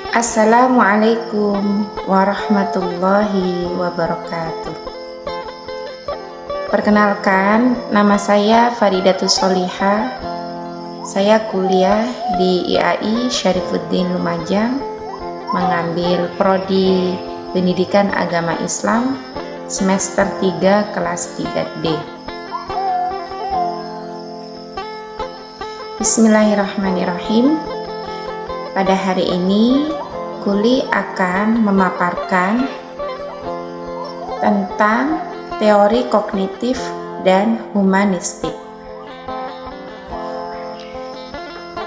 Assalamualaikum warahmatullahi wabarakatuh. Perkenalkan, nama saya Faridatus Solihah. Saya kuliah di IAI Syarifuddin Lumajang, mengambil prodi Pendidikan Agama Islam semester 3 kelas 3D. Bismillahirrahmanirrahim. Pada hari ini, Kuli akan memaparkan tentang teori kognitif dan humanistik.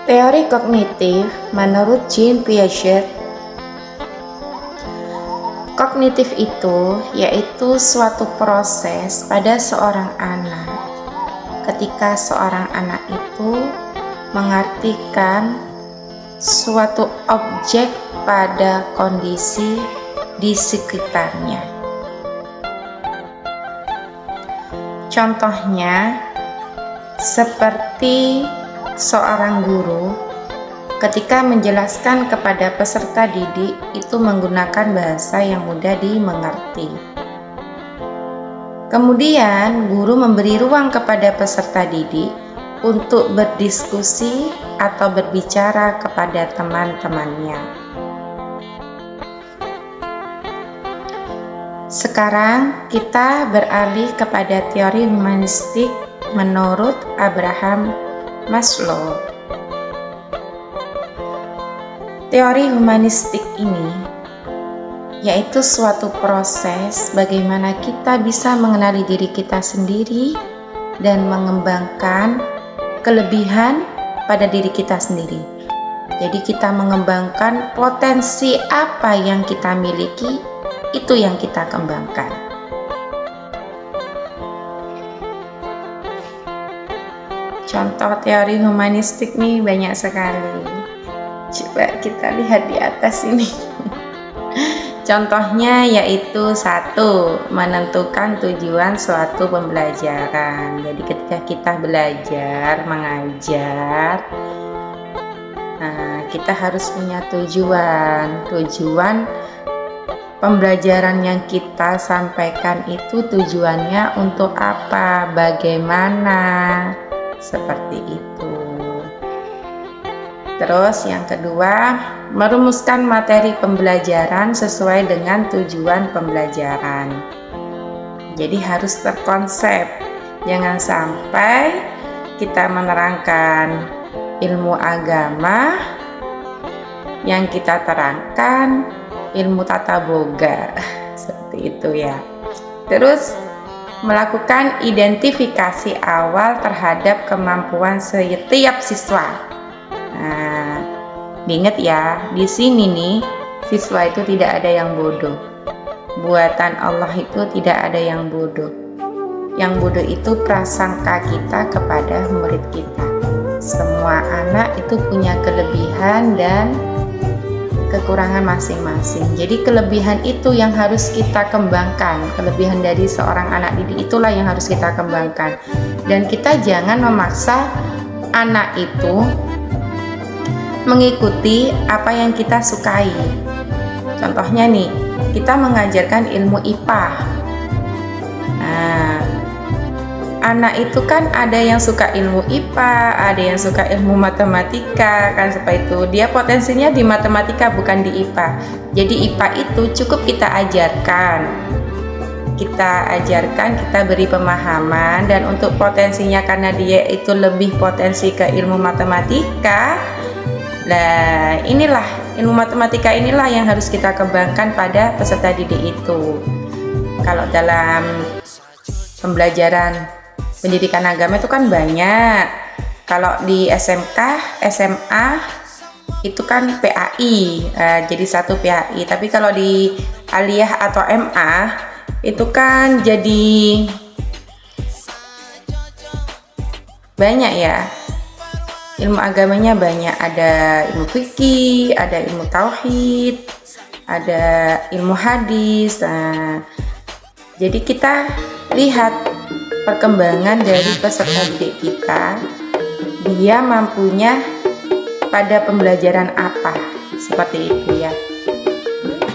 Teori kognitif menurut Jean Piaget, kognitif itu yaitu suatu proses pada seorang anak ketika seorang anak itu mengartikan suatu objek pada kondisi di sekitarnya. Contohnya, seperti seorang guru ketika menjelaskan kepada peserta didik itu menggunakan bahasa yang mudah dimengerti. Kemudian, guru memberi ruang kepada peserta didik untuk berdiskusi atau berbicara kepada teman-temannya. Sekarang kita beralih kepada teori humanistik menurut Abraham Maslow. Teori humanistik ini yaitu suatu proses bagaimana kita bisa mengenali diri kita sendiri dan mengembangkan kelebihan pada diri kita sendiri. Jadi kita mengembangkan potensi apa yang kita miliki, itu yang kita kembangkan. Contoh teori humanistik nih banyak sekali. Coba kita lihat di atas ini. Contohnya yaitu 1. Menentukan tujuan suatu pembelajaran. Jadi ketika kita belajar, mengajar, kita harus punya tujuan. Tujuan pembelajaran yang kita sampaikan itu tujuannya untuk apa, bagaimana, seperti itu. Terus yang kedua, merumuskan materi pembelajaran sesuai dengan tujuan pembelajaran. Jadi harus terkonsep. Jangan sampai kita menerangkan ilmu agama yang kita terangkan ilmu tata boga. Seperti itu ya. Terus melakukan identifikasi awal terhadap kemampuan setiap siswa. Nah, diingat ya, di sini nih siswa itu tidak ada yang bodoh. Buatan Allah itu tidak ada yang bodoh. Yang bodoh itu prasangka kita kepada murid kita. Semua anak itu punya kelebihan dan kekurangan masing-masing. Jadi kelebihan itu yang harus kita kembangkan. Kelebihan dari seorang anak didik itulah yang harus kita kembangkan. Dan kita jangan memaksa anak itu mengikuti apa yang kita sukai. Contohnya nih, kita mengajarkan ilmu IPA. Nah, anak itu kan ada yang suka ilmu IPA, ada yang suka ilmu matematika, kan seperti itu. Dia potensinya di matematika bukan di IPA. Jadi IPA itu cukup kita ajarkan. Kita beri pemahaman, dan untuk potensinya karena dia itu lebih potensi ke ilmu matematika. Nah, inilah ilmu matematika inilah yang harus kita kembangkan pada peserta didik itu. Kalau dalam pembelajaran pendidikan agama itu kan banyak. Kalau di SMK, SMA itu kan PAI, jadi satu PAI. Tapi kalau di aliyah atau MA itu kan jadi banyak ya. Ilmu agamanya banyak, ada ilmu fikih, ada ilmu tauhid, ada ilmu hadis. Nah, jadi kita lihat perkembangan dari peserta didik kita, dia mampunya pada pembelajaran apa, seperti itu ya.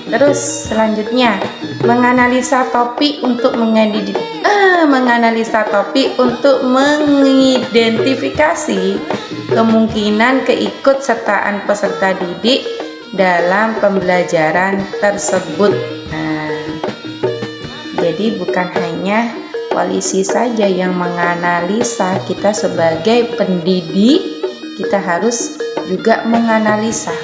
Terus selanjutnya menganalisa topik untuk mengidentifikasi kemungkinan keikutsertaan peserta didik dalam pembelajaran tersebut. Nah, jadi bukan hanya polisi saja yang menganalisa, kita sebagai pendidik kita harus juga menganalisa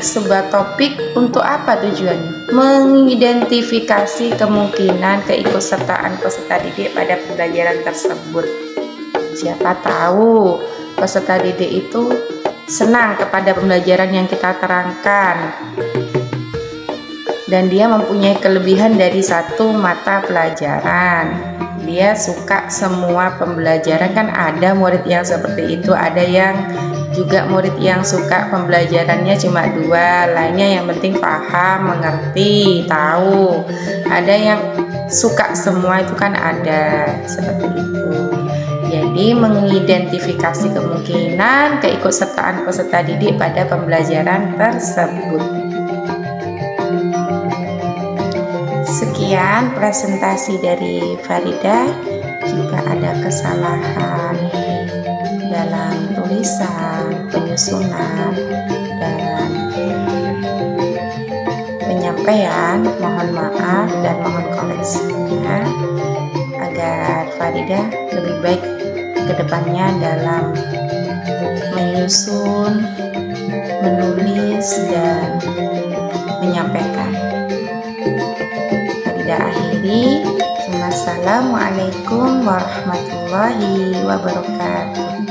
sebuah topik untuk apa tujuannya? Mengidentifikasi kemungkinan keikutsertaan peserta didik pada pembelajaran tersebut. Siapa tahu peserta didik itu senang kepada pembelajaran yang kita terangkan dan dia mempunyai kelebihan dari satu mata pelajaran. Dia suka semua pembelajaran, kan ada murid yang seperti itu, ada yang juga murid yang suka pembelajarannya cuma 2, lainnya yang penting paham, mengerti, tahu. Ada yang suka semua, itu kan ada seperti itu. Jadi mengidentifikasi kemungkinan keikutsertaan peserta didik pada pembelajaran tersebut. Sekian presentasi dari Farida. Jika ada kesalahan dalam tulisan, penyusunan, dan penyampaian, mohon maaf dan mohon koreksinya agar Farida lebih baik ke depannya dalam menyusun, menulis, dan menyampaikan. Farida akhiri. Wassalamualaikum warahmatullahi wabarakatuh.